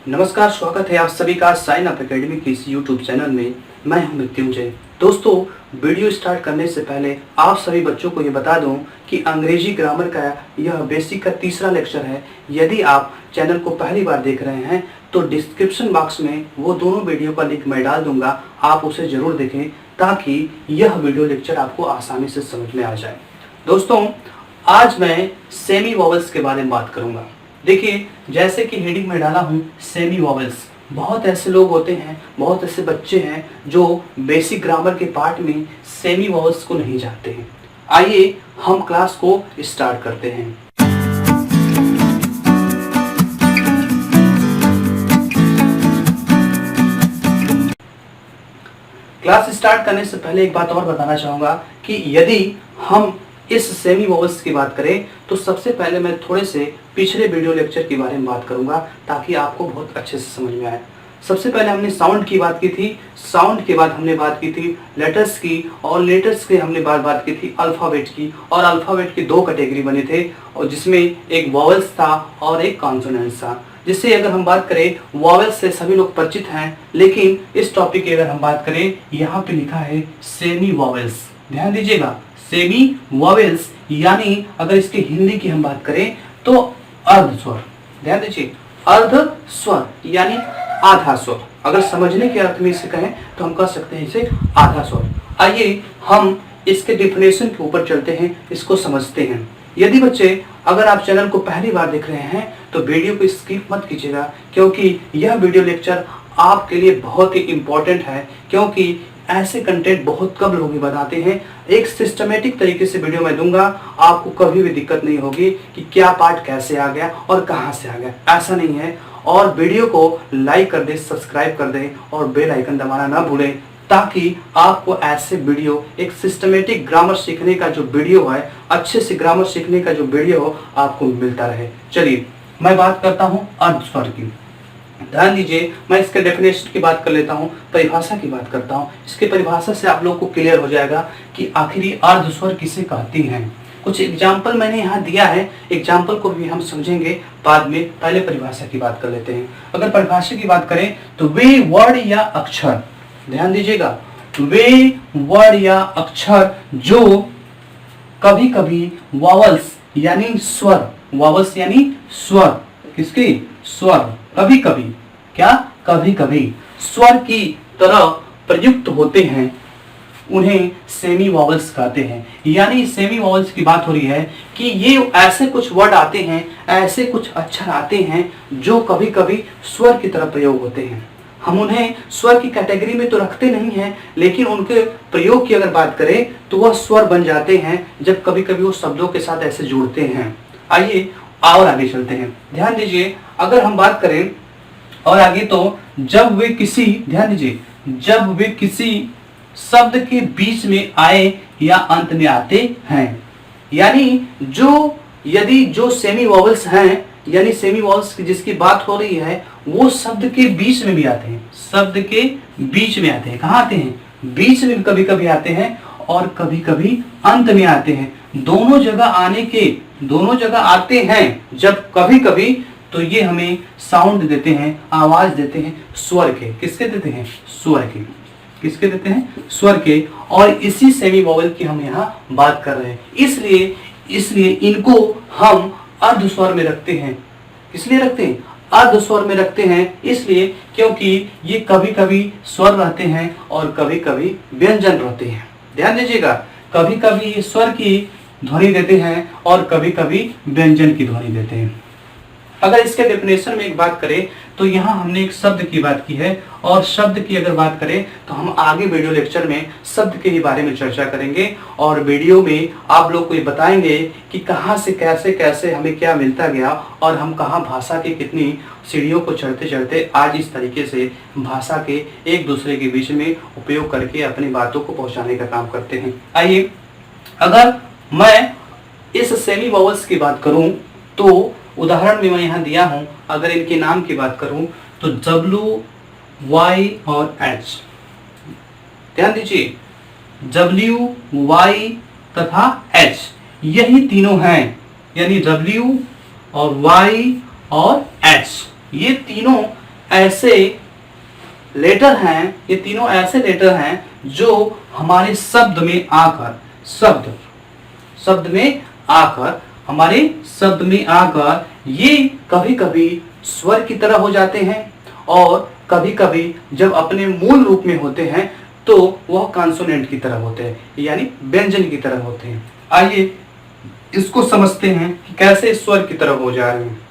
नमस्कार, स्वागत है आप सभी का साइन अप एकेडमी के इस यूट्यूब चैनल में। मैं हूं मृत्युंजय। दोस्तों, वीडियो स्टार्ट करने से पहले आप सभी बच्चों को ये बता दूं कि अंग्रेजी ग्रामर का यह बेसिक का तीसरा लेक्चर है। यदि आप चैनल को पहली बार देख रहे हैं तो डिस्क्रिप्शन बॉक्स में वो दोनों वीडियो का लिंक मैं डाल दूंगा, आप उसे जरूर देखें ताकि यह वीडियो लेक्चर आपको आसानी से समझ में आ जाए। दोस्तों, आज मैं सेमी वॉवल्स के बारे में बात करूंगा। देखिए, जैसे कि हेडिंग में डाला हूं सेमी वॉवल्स। बहुत ऐसे लोग होते हैं, बहुत ऐसे बच्चे हैं जो बेसिक ग्रामर के पार्ट में सेमी वॉवल्स को नहीं जानते हैं। आइए हम क्लास को स्टार्ट करते हैं। क्लास स्टार्ट करने से पहले एक बात और बताना चाहूंगा कि यदि हम इस सेमी वॉवल्स की बात करें तो सबसे पहले मैं थोड़े से पिछले वीडियो लेक्चर के बारे में बात करूंगा ताकि आपको बहुत अच्छे से समझ में आए। सबसे पहले हमने साउंड की बात की थी, साउंड के बाद हमने बात की थी लेटर्स की, और लेटर्स के हमने बात की थी अल्फाबेट की। और अल्फाबेट की दो कैटेगरी बने थे, और जिसमें एक वॉवल्स था और एक कॉन्सोनेंट्स था। जिससे अगर हम बात करें, वॉवल्स से सभी लोग परिचित हैं, लेकिन इस टॉपिक की अगर हम बात करें, यहाँ पे लिखा है सेमी वॉवल्स। ध्यान दीजिएगा, सेमी वॉवेल्स यानी अगर इसके हिंदी की हम बात करें तो अर्ध स्वर। ध्यान दीजिए, अर्ध स्वर यानी आधा स्वर। अगर समझने के अर्थ में इसे कहें तो हम कह सकते हैं इसे आधा स्वर। आइए हम इसके डेफिनेशन के ऊपर चलते हैं, इसको समझते हैं। यदि बच्चे अगर आप चैनल को पहली बार देख रहे हैं तो वीडियो को स्किप मत कीजिएगा, क्योंकि यह वीडियो लेक्चर आपके लिए बहुत ही इंपॉर्टेंट है। क्योंकि ऐसे कंटेंट बहुत कम लोग बनाते हैं। एक सिस्टमेटिक तरीके से वीडियो मैं दूंगा, आपको कभी भी दिक्कत नहीं होगी कि क्या पार्ट कैसे आ गया और कहां से आ गया, ऐसा नहीं है। और वीडियो को लाइक कर दें, सब्सक्राइब कर दें और बेल आइकन दबाना ना भूलें, ताकि आपको ऐसे वीडियो, एक सिस्टमेटिक ग्रामर सीखने का जो वीडियो है, अच्छे से ग्रामर सीखने का जो वीडियो हो, आपको मिलता रहे। चलिए मैं बात करता हूँ अर्ध स्वर की। ध्यान दीजिए, मैं इसके डेफिनेशन की बात कर लेता हूं, परिभाषा की बात करता हूं। इसके परिभाषा से आप लोगों को क्लियर हो जाएगा कि आखिर अर्ध स्वर किसे कहती हैं। कुछ एग्जाम्पल मैंने यहाँ दिया है, एग्जाम्पल को भी हम समझेंगे बाद में। पहले परिभाषा की बात कर लेते हैं। अगर परिभाषा की बात करें तो वे वर्ड या अक्षर, ध्यान दीजिएगा, वे वर्ड या अक्षर जो कभी कभी वॉवल्स यानी स्वर, वॉवल्स यानी स्वर, किसकी स्वर, कभी कभी, क्या कभी कभी स्वर की तरह प्रयुक्त होते हैं, उन्हें सेमी वॉवल्स कहते हैं। यानी सेमी वॉवल्स की बात हो रही है कि ये ऐसे कुछ वर्ड आते हैं, ऐसे कुछ अक्षर आते हैं जो कभी कभी स्वर की तरह प्रयोग होते हैं। हम उन्हें स्वर की कैटेगरी में तो रखते नहीं हैं, लेकिन उनके प्रयोग की अगर बात करें तो वह स्वर बन जाते हैं जब कभी कभी वो शब्दों के साथ ऐसे जुड़ते हैं। आइए और आगे चलते हैं। ध्यान दीजिए, अगर हम बात करें और आगे तो जब वे किसी, ध्यान दीजिए, जब वे किसी शब्द के बीच में आए या अंत में आते हैं, यानी जो यदि जो सेमी वॉवल्स हैं, यानी सेमी वॉवल्स की जिसकी बात हो रही है, वो शब्द के बीच में भी आते हैं, शब्द के बीच में आते हैं। कहाँ आते हैं? बीच में कभी कभी आते हैं और कभी कभी अंत में आते हैं। दोनों जगह आते हैं जब कभी कभी, तो ये हमें साउंड देते हैं, आवाज देते हैं स्वर के। किसके देते हैं? स्वर के। किसके देते हैं? स्वर के। और इसी सेमी वॉवल की हम यहाँ बात कर रहे हैं। इसलिए इनको हम अर्ध स्वर में रखते हैं। किस लिए रखते हैं? अर्ध स्वर में रखते हैं, इसलिए क्योंकि ये कभी कभी स्वर रहते हैं और कभी कभी व्यंजन रहते हैं। ध्यान दीजिएगा, कभी कभी ये स्वर की ध्वनि देते हैं और कभी कभी व्यंजन की ध्वनि देते हैं। अगर इसके डेफिनेशन में एक बात करें तो यहाँ हमने एक शब्द की बात की है, और शब्द की अगर बात करें तो हम आगे वीडियो लेक्चर में शब्द के ही बारे में चर्चा करेंगे, और वीडियो में आप लोग को ये बताएंगे कि कहाँ से कैसे कैसे हमें क्या मिलता गया, और हम कहाँ भाषा की कितनी सीढ़ियों को चढ़ते चढ़ते आज इस तरीके से भाषा के एक दूसरे के बीच में उपयोग करके अपनी बातों को पहुँचाने का काम करते हैं। आइए, अगर मैं इस सेमी वॉवल्स की बात करूं तो उदाहरण में मैं यहाँ दिया हूं। अगर इनके नाम की बात करूं तो W, Y और H। ध्यान दीजिए, W, Y तथा H, यही तीनों हैं। यानी W और Y और H, ये तीनों ऐसे लेटर हैं, ये तीनों ऐसे लेटर हैं जो हमारे शब्द में आकर ये कभी कभी स्वर की तरह हो जाते हैं और कभी कभी जब अपने मूल रूप में होते हैं तो वह कॉन्सोनेंट की तरह होते हैं, यानी व्यंजन की तरह होते हैं। आइए इसको समझते हैं कि कैसे स्वर की तरह हो जा रहे हैं।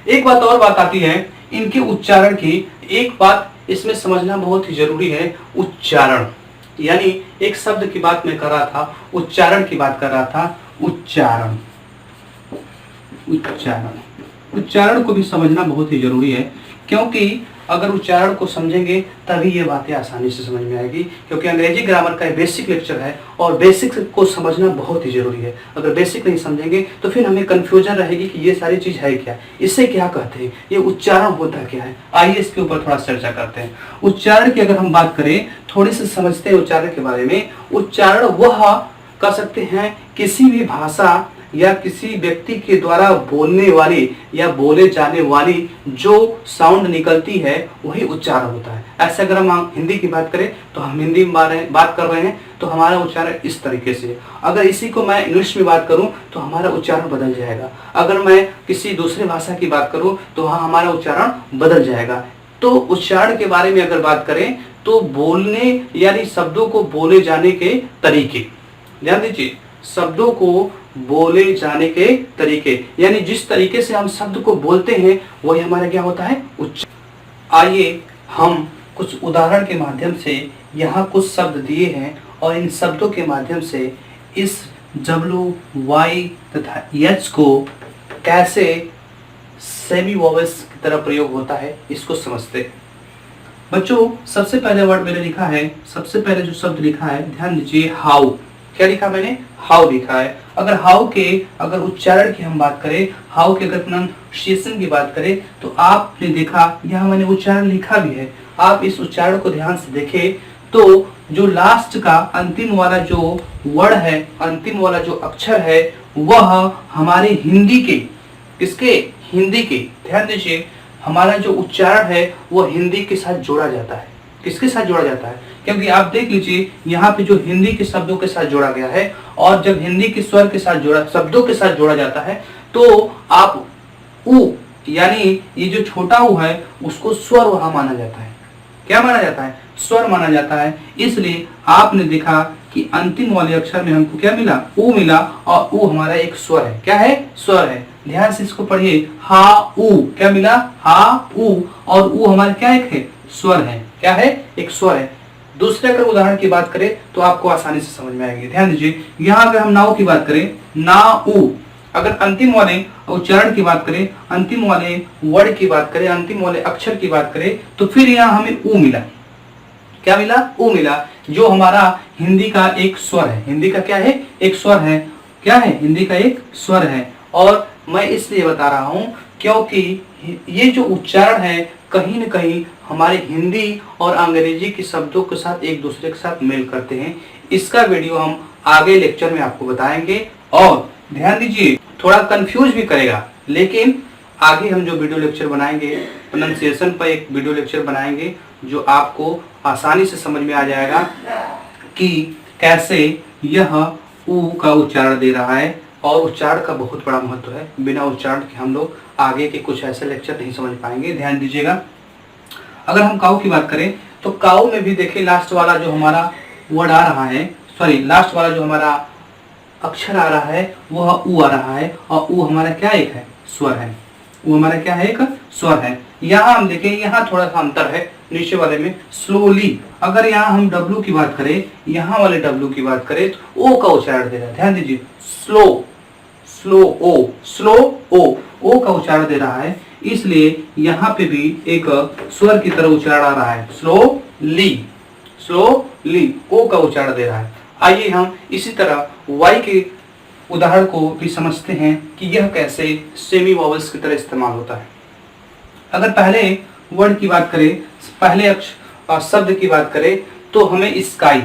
एक बात और बात आती है इनके उच्चारण की। एक बात इसमें समझना बहुत ही जरूरी है, उच्चारण। यानी एक शब्द की बात मैं कर रहा था, उच्चारण की बात कर रहा था। उच्चारण को भी समझना बहुत ही जरूरी है, क्योंकि अगर उच्चारण को समझेंगे तभी ये बातें आसानी से समझ में आएगी। क्योंकि अंग्रेजी ग्रामर का बेसिक लेक्चर है और बेसिक को समझना बहुत ही जरूरी है। अगर बेसिक नहीं समझेंगे तो फिर हमें कंफ्यूजन रहेगी कि ये सारी चीज है क्या, इसे क्या कहते हैं, ये उच्चारण होता क्या है। आइए इसके ऊपर थोड़ा चर्चा करते हैं। उच्चारण की अगर हम बात करें, थोड़ी सी समझते हैं उच्चारण के बारे में। उच्चारण वह कह सकते हैं किसी भी भाषा या किसी व्यक्ति के द्वारा बोलने वाली या बोले जाने वाली जो साउंड निकलती है वही उच्चारण होता है। ऐसे अगर हम हिंदी की बात करें तो हम हिंदी में बात कर रहे हैं तो हमारा उच्चारण इस तरीके से। अगर इसी को मैं इंग्लिश में बात करूं तो हमारा उच्चारण बदल जाएगा। अगर मैं किसी दूसरे भाषा की बात करूं तो वहां हमारा उच्चारण बदल जाएगा। तो उच्चारण के बारे में अगर बात करें तो बोलने यानी शब्दों को बोले जाने के तरीके, ध्यान दीजिए, शब्दों को बोले जाने के तरीके, यानी जिस तरीके से हम शब्द को बोलते हैं वही हमारा क्या होता है, उच्चारण। आइए हम कुछ उदाहरण के माध्यम से यहाँ कुछ शब्द दिए हैं और इन शब्दों के माध्यम से इस W, Y तथा H को कैसे सेमी वोवेल्स की तरह प्रयोग होता है इसको समझते हैं। बच्चों सबसे पहले वर्ड मैंने लिखा है, सबसे पहले जो शब्द लिखा है ध्यान दीजिए, हाउ। क्या लिखा मैंने, हाउ लिखा है। अगर हाउ के अगर उच्चारण की हम बात करें, हाउ के अगर प्रोनाउंसिएशन की बात करें तो आपने देखा यहाँ मैंने उच्चारण लिखा भी है। आप इस उच्चारण को ध्यान से देखें तो जो लास्ट का अंतिम वाला जो वर्ड है, अंतिम वाला जो अक्षर है वह हमारे हिंदी के, किसके, हिंदी के, ध्यान दीजिए, हमारा जो उच्चारण है वो हिंदी के साथ जोड़ा जाता है। किसके साथ जोड़ा जाता है, क्योंकि आप देख लीजिए यहाँ पे जो हिंदी के शब्दों के साथ जोड़ा गया है और जब हिंदी के स्वर के साथ जोड़ा, शब्दों के साथ जोड़ा जाता है तो आप उ यानी ये जो छोटा उ है उसको स्वर वहां माना जाता है। क्या माना जाता है, स्वर माना जाता है। इसलिए आपने देखा कि अंतिम वाले अक्षर में हमको क्या मिला, उ मिला, और उ हमारा एक स्वर है। क्या है, स्वर है। ध्यान से इसको पढ़िए, हा उ, क्या मिला, हा उ, और उ हमारा क्या एक है, स्वर है। क्या है, एक स्वर है। दूसरे अगर उदाहरण की बात करें तो आपको आसानी से समझ में आएगी। ध्यान दीजिए, यहाँ अगर हम नाउ की बात करें, ना उ, अगर अंतिम वाले उच्चारण की बात करें, अंतिम वाले वर्ड की बात करें, अंतिम वाले अक्षर की बात करें तो फिर यहाँ हमें उ मिला। क्या मिला, उ मिला, जो हमारा हिंदी का एक स्वर है। हिंदी का क्या है, एक स्वर है। क्या है, हिंदी का एक स्वर है। और मैं इसलिए बता रहा हूं क्योंकि ये जो उच्चारण है कहीं न कहीं हमारे हिंदी और अंग्रेजी के शब्दों के साथ एक दूसरे के साथ मेल करते हैं। इसका वीडियो हम आगे लेक्चर में आपको बताएंगे और ध्यान दीजिए थोड़ा कंफ्यूज भी करेगा, लेकिन आगे हम जो वीडियो लेक्चर बनाएंगे प्रोनाउंसिएशन पर एक वीडियो लेक्चर बनाएंगे जो आपको आसानी से समझ में आ जाएगा कि कैसे यह उ का उच्चारण दे रहा है। और उच्चारण का बहुत बड़ा महत्व है, बिना उच्चारण के हम लोग आगे के कुछ ऐसे लेक्चर नहीं समझ पाएंगे। ध्यान दीजिएगा, अगर हम काऊ की बात करें तो काऊ में भी देखिए लास्ट वाला जो हमारा वर्ड आ रहा है, सॉरी लास्ट वाला जो हमारा अक्षर आ रहा है वह उ आ रहा है और उ हमारा क्या एक है, स्वर है। वो हमारा क्या है, एक स्वर है। यहाँ हम देखें, यहाँ थोड़ा सा अंतर है नीचे वाले में, स्लोली। अगर यहाँ हम W की बात करें, यहाँ वाले W की बात करें तो O का उच्चारण दे रहा है। ध्यान दीजिए, स्लो, स्लो ओ, स्लो ओ का उच्चारण दे रहा है, इसलिए यहाँ पे भी एक स्वर की तरह उच्चारण आ रहा है, स्लो ली ओ का उच्चारण दे रहा है। आइए हम इसी तरह Y के उदाहरण को भी समझते हैं कि यह कैसे सेमी वोवेल्स की तरह इस्तेमाल होता है। अगर पहले वर्ड की बात करें, पहले शब्द की बात करें तो हमें स्काई,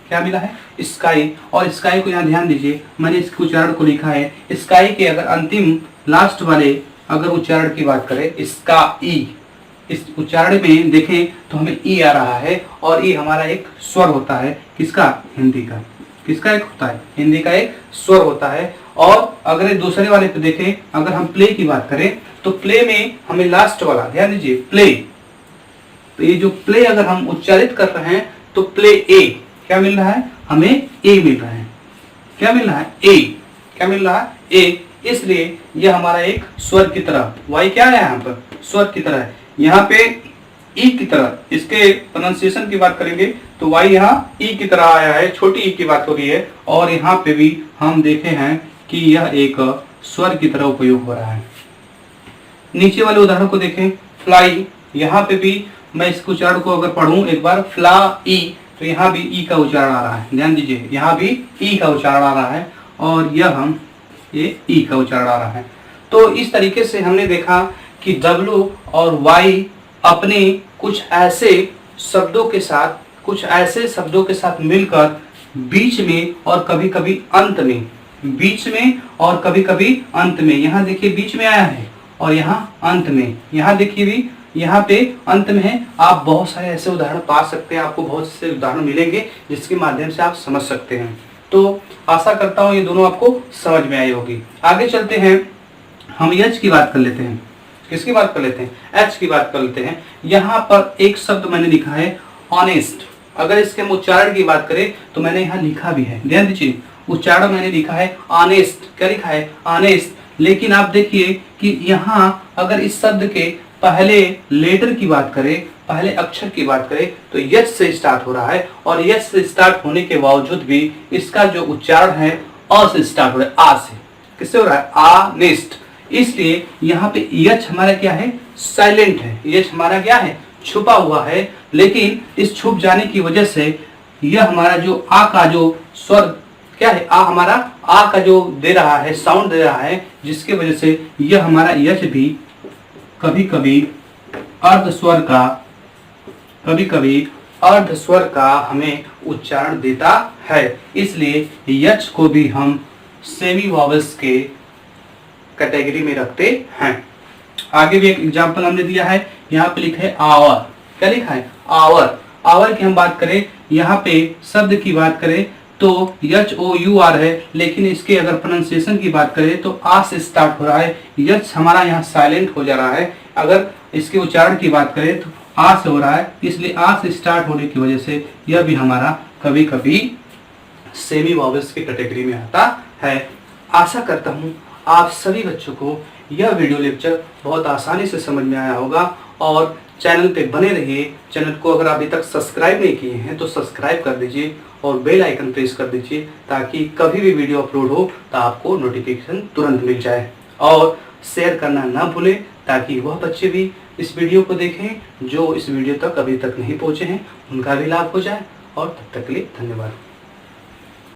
क्या मिला है, स्काई। और स्काई को यहाँ ध्यान दीजिए, मैंने इसके उच्चारण को लिखा है। स्काई के अगर अंतिम लास्ट वाले अगर उच्चारण की बात करें, इस उच्चारण में देखें तो हमें ई आ रहा है और ये हमारा एक स्वर होता है। किसका? हिंदी का। किसका एक होता है? हिंदी का एक स्वर होता है। और अगर दूसरे वाले पे देखें, अगर हम प्ले की बात करें तो प्ले में हमें लास्ट वाला, ध्यान दीजिए, प्ले, तो ये जो प्ले अगर हम उच्चारित कर रहे हैं तो प्ले ए क्या मिल रहा है? हमें ए मिल रहा है। क्या मिल रहा है? ए। क्या मिल रहा है? ए। इसलिए यह हमारा एक स्वर की तरह, वाई क्या है यहाँ पर? स्वर की तरह है। यहाँ पे ई की तरह, इसके प्रोनाउंसिएशन की बात करेंगे तो वाई यहाँ ई की तरह आया है, छोटी ई की बात हो रही है। और यहाँ पे भी हम देखे हैं कि यह एक स्वर की तरह उपयोग हो रहा है। नीचे वाले उदाहरण को देखें, फ्लाई, यहाँ पे भी मैं इस उच्चारण को अगर पढ़ूं एक बार, फ्ला ई, तो यहाँ भी ई का उच्चारण आ रहा है। ध्यान दीजिए, यहाँ भी ई का उच्चारण आ रहा है और यह ये ई का उच्चारण आ रहा है। तो इस तरीके से हमने देखा कि डब्ल्यू और वाई अपने कुछ ऐसे शब्दों के साथ मिलकर बीच में और कभी कभी अंत में, बीच में और कभी कभी अंत में, यहाँ देखिए बीच में आया है और यहाँ अंत में, यहाँ देखिए भी यहाँ पे अंत में है। आप बहुत सारे ऐसे उदाहरण पा सकते हैं, आपको बहुत से उदाहरण मिलेंगे जिसके माध्यम से आप समझ सकते हैं। तो आशा करता हूँ ये दोनों आपको समझ में आई होगी। आगे चलते हैं, हम एच की बात कर लेते हैं। किसकी बात कर लेते हैं? एच की बात कर लेते हैं। यहाँ पर एक शब्द मैंने लिखा है ऑनेस्ट। अगर इसके हम उच्चारण की बात करें तो मैंने यहाँ लिखा भी है, ध्यान दीजिए, उच्चारण मैंने लिखा है ऑनेस्ट। क्या लिखा है? ऑनेस्ट। लेकिन आप देखिए कि यहाँ अगर इस शब्द के पहले लेटर की बात करें, पहले अक्षर की बात करें तो यच से स्टार्ट हो रहा है और यच से स्टार्ट होने के बावजूद भी इसका जो उच्चारण है अ से स्टार्ट हो रहा है, आ से। किससे हो रहा है? ऑनेस्ट। इसलिए यहाँ पे यच हमारा क्या है? साइलेंट है। यच हमारा क्या है? छुपा हुआ है। लेकिन इस छुप जाने की वजह से यह हमारा जो आ का जो स्वर क्या है, आ हमारा आ का जो दे रहा है, साउंड दे रहा है, जिसकी वजह से यह हमारा यच भी कभी कभी अर्ध स्वर का हमें उच्चारण देता है। इसलिए यच को भी हम सेमी वॉवेल्स के कैटेगरी में रखते हैं। आगे भी एक एग्जांपल हमने दिया है, यहाँ पे लिखा है आवर। क्या लिखा है? आवर। आवर की हम बात करें, यहाँ पे शब्द की बात करें तो यच ओ यू आर है, लेकिन इसके अगर प्रोनाउंसिएशन की बात करें तो आ से स्टार्ट हो रहा है। यच हमारा यहाँ साइलेंट हो जा रहा है। अगर इसके उच्चारण की बात करें तो आ से हो रहा है, इसलिए आ से स्टार्ट होने की वजह से यह भी हमारा कभी कभी सेमी वॉवेल्स की कैटेगरी में आता है। आशा करता हूँ आप सभी बच्चों को यह वीडियो लेक्चर बहुत आसानी से समझ में आया होगा और चैनल पे बने रहिए। चैनल को अगर अभी तक सब्सक्राइब नहीं किए हैं तो सब्सक्राइब कर दीजिए और बेल आइकन प्रेस कर दीजिए ताकि कभी भी वीडियो अपलोड हो तो आपको नोटिफिकेशन तुरंत मिल जाए। और शेयर करना ना भूलें ताकि वह बच्चे भी इस वीडियो को देखें जो इस वीडियो तक अभी तक नहीं पहुँचे हैं, उनका भी लाभ हो जाए। और तब तक के लिए धन्यवाद।